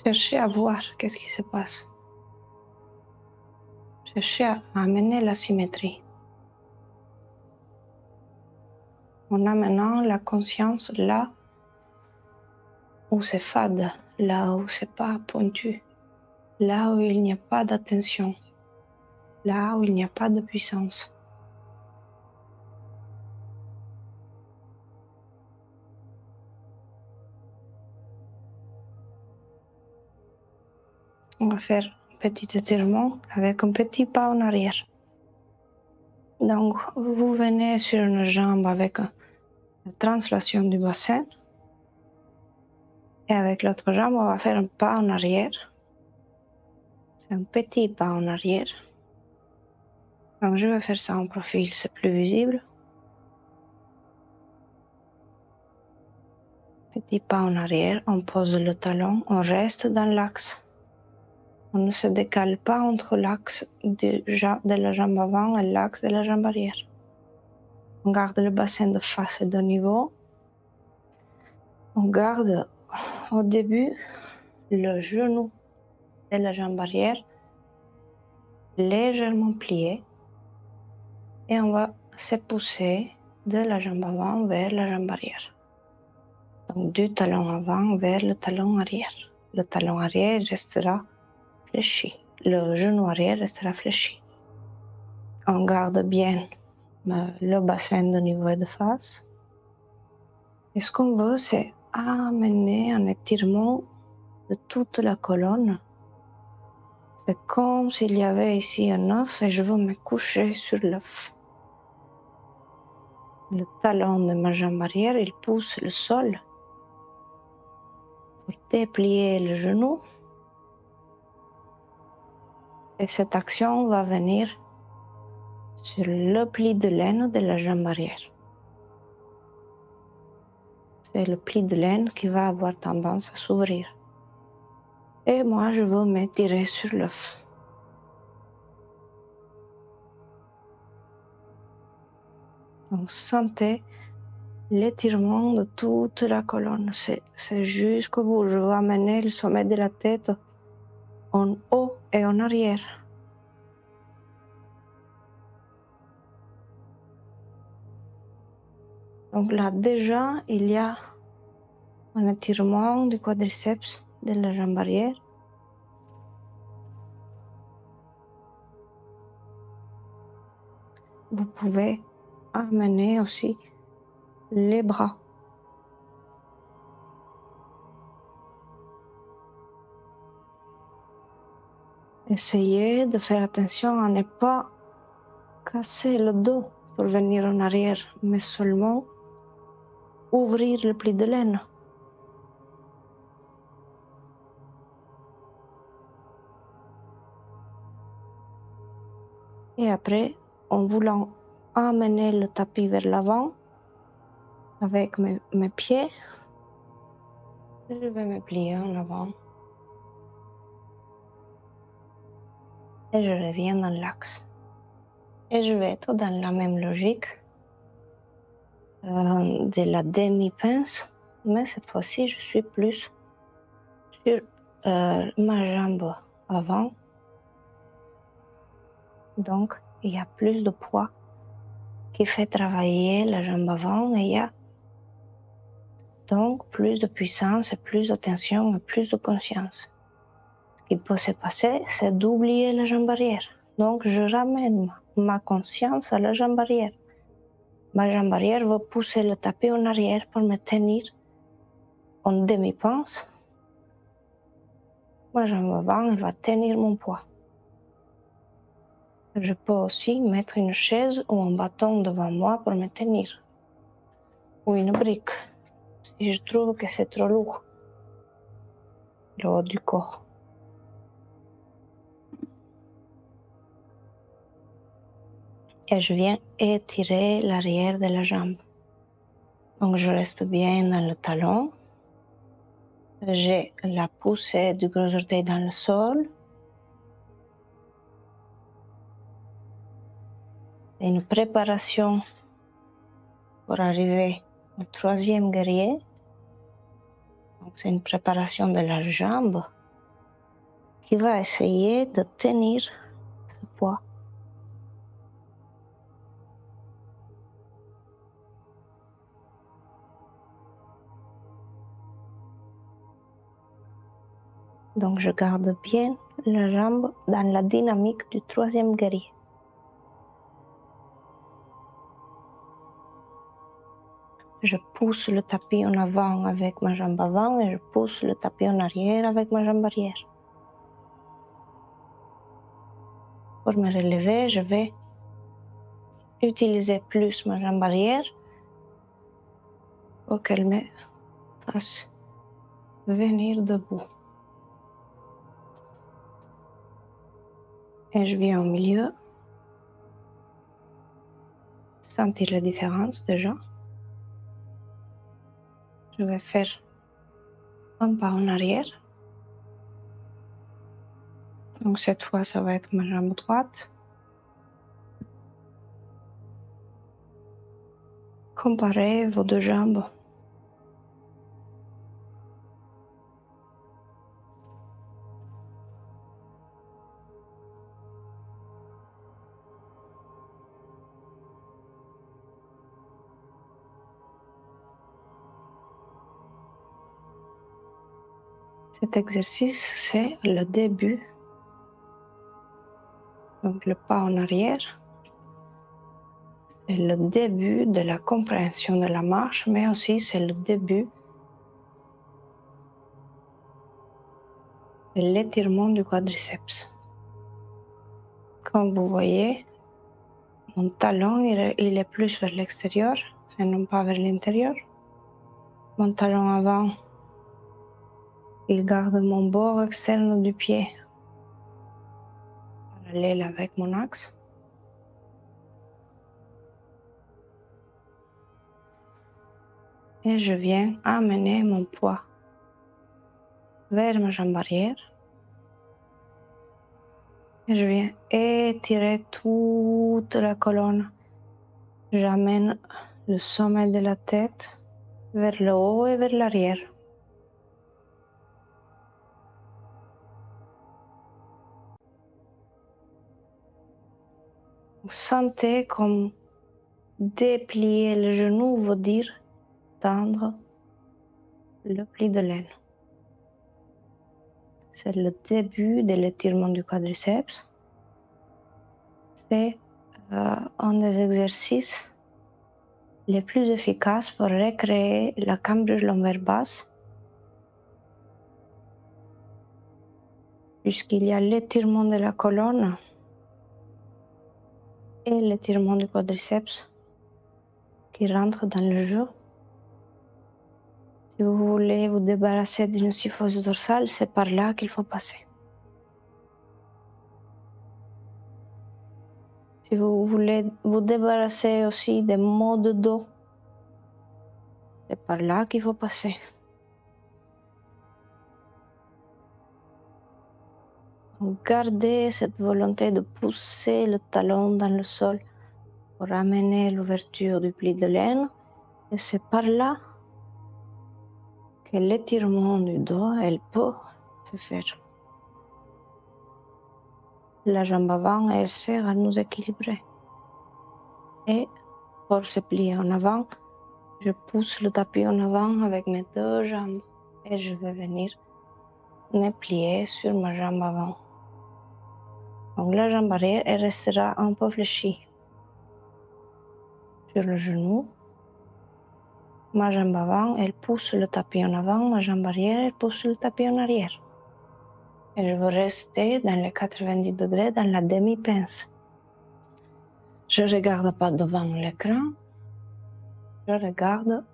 Cherchez à voir qu'est-ce qui se passe. Cherchez à amener la symétrie. On a maintenant la conscience là où c'est fade, là où c'est pas pointu, là où il n'y a pas d'attention, là où il n'y a pas de puissance. On va faire un petit étirement avec un petit pas en arrière. Donc, vous venez sur une jambe avec la translation du bassin. Et avec l'autre jambe, on va faire un pas en arrière. C'est un petit pas en arrière. Donc, je vais faire ça en profil, c'est plus visible. Petit pas en arrière, on pose le talon, on reste dans l'axe. On ne se décale pas entre l'axe de la jambe avant et l'axe de la jambe arrière. On garde le bassin de face et de niveau. On garde au début le genou de la jambe arrière légèrement plié et on va se pousser de la jambe avant vers la jambe arrière. Donc du talon avant vers le talon arrière. Le talon arrière restera fléchi. Le genou arrière restera fléchi. On garde bien le bassin de niveau et de face. Et ce qu'on veut, c'est amener un étirement de toute la colonne. C'est comme s'il y avait ici un œuf et je veux me coucher sur l'œuf. Le talon de ma jambe arrière, il pousse le sol pour déplier le genou. Et cette action va venir sur le pli de laine de la jambe arrière. C'est le pli de laine qui va avoir tendance à s'ouvrir. Et moi, je veux m'étirer sur l'œuf. Donc, sentez l'étirement de toute la colonne. C'est jusqu'au bout. Je veux amener le sommet de la tête en haut et en arrière. Donc là, déjà, il y a un étirement du quadriceps de la jambe arrière. Vous pouvez amener aussi les bras. Essayez de faire attention à ne pas casser le dos pour venir en arrière, mais seulement ouvrir le pli de laine. Et après, en voulant amener le tapis vers l'avant, avec mes pieds, je vais me plier en avant. Et je reviens dans l'axe. Et je vais être dans la même logique de la demi-pince, mais cette fois-ci, je suis plus sur ma jambe avant. Donc, il y a plus de poids qui fait travailler la jambe avant et il y a donc plus de puissance et plus de tension et plus de conscience. Ce qui peut se passer, c'est d'oublier la jambe arrière. Donc, je ramène ma conscience à la jambe arrière. Ma jambe arrière va pousser le tapis en arrière pour me tenir en demi-pince. Ma jambe avant, elle va tenir mon poids. Je peux aussi mettre une chaise ou un bâton devant moi pour me tenir. Ou une brique, si je trouve que c'est trop lourd, le haut du corps. Et je viens étirer l'arrière de la jambe. Donc je reste bien dans le talon. J'ai la poussée du gros orteil dans le sol. Et une préparation pour arriver au troisième guerrier. Donc c'est une préparation de la jambe qui va essayer de tenir ce poids. Donc je garde bien la jambe dans la dynamique du troisième guerrier. Je pousse le tapis en avant avec ma jambe avant et je pousse le tapis en arrière avec ma jambe arrière. Pour me relever, je vais utiliser plus ma jambe arrière pour qu'elle me fasse venir debout. Et je viens au milieu. Sentir la différence déjà. Je vais faire un pas en arrière. Donc cette fois, ça va être ma jambe droite. Comparez vos deux jambes. Cet exercice, c'est le début. Donc le pas en arrière, c'est le début de la compréhension de la marche, mais aussi c'est le début de l'étirement du quadriceps. Comme vous voyez, mon talon il est plus vers l'extérieur et non pas vers l'intérieur. Mon talon avant, il garde mon bord externe du pied parallèle avec mon axe. Et je viens amener mon poids vers ma jambe arrière. Et je viens étirer toute la colonne. J'amène le sommet de la tête vers le haut et vers l'arrière. Sentez comme déplier le genou veut dire tendre le pli de l'aine. C'est le début de l'étirement du quadriceps. C'est un des exercices les plus efficaces pour recréer la cambrure lombaire basse, puisqu'il y a l'étirement de la colonne et l'étirement du quadriceps qui rentrent dans le jeu. Si vous voulez vous débarrasser d'une syphose dorsale, c'est par là qu'il faut passer. Si vous voulez vous débarrasser aussi des maux de dos, c'est par là qu'il faut passer. Donc gardez cette volonté de pousser le talon dans le sol pour amener l'ouverture du pli de l'aine. Et c'est par là que l'étirement du dos, elle peut se faire. La jambe avant, elle sert à nous équilibrer. Et pour se plier en avant, je pousse le tapis en avant avec mes deux jambes et je vais venir me plier sur ma jambe avant. Donc la jambe arrière, elle restera un peu fléchie sur le genou. Ma jambe avant, elle pousse le tapis en avant, ma jambe arrière, elle pousse le tapis en arrière. Et je veux rester dans les 90 degrés, dans la demi-pince. Je ne regarde pas devant l'écran, je regarde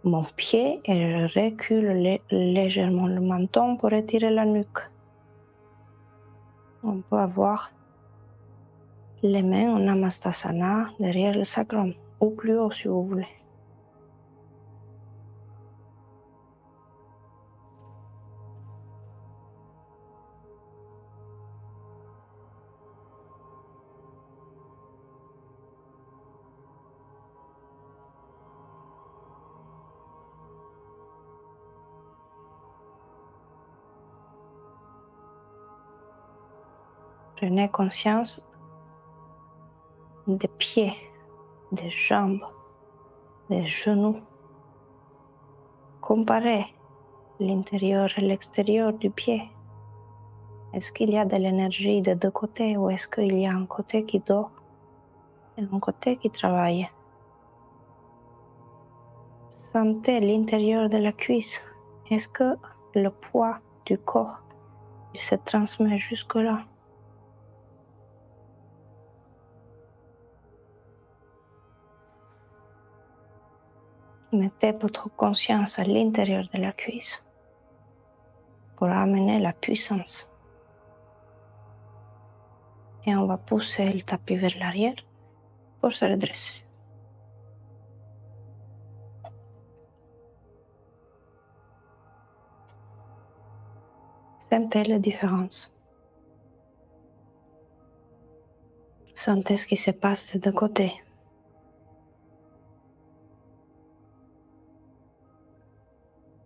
mon pied et je recule légèrement le menton pour étirer la nuque. On peut avoir les mains en Namastasana derrière le sacrum, ou plus haut si vous voulez. Prenez conscience des pieds, des jambes, des genoux. Comparez l'intérieur et l'extérieur du pied. Est-ce qu'il y a de l'énergie des deux côtés ou est-ce qu'il y a un côté qui dort et un côté qui travaille? Sentez l'intérieur de la cuisse. Est-ce que le poids du corps il se transmet jusque-là? Mettez votre conscience à l'intérieur de la cuisse pour amener la puissance. Et on va pousser le tapis vers l'arrière pour se redresser. Sentez la différence. Sentez ce qui se passe des deux côtés.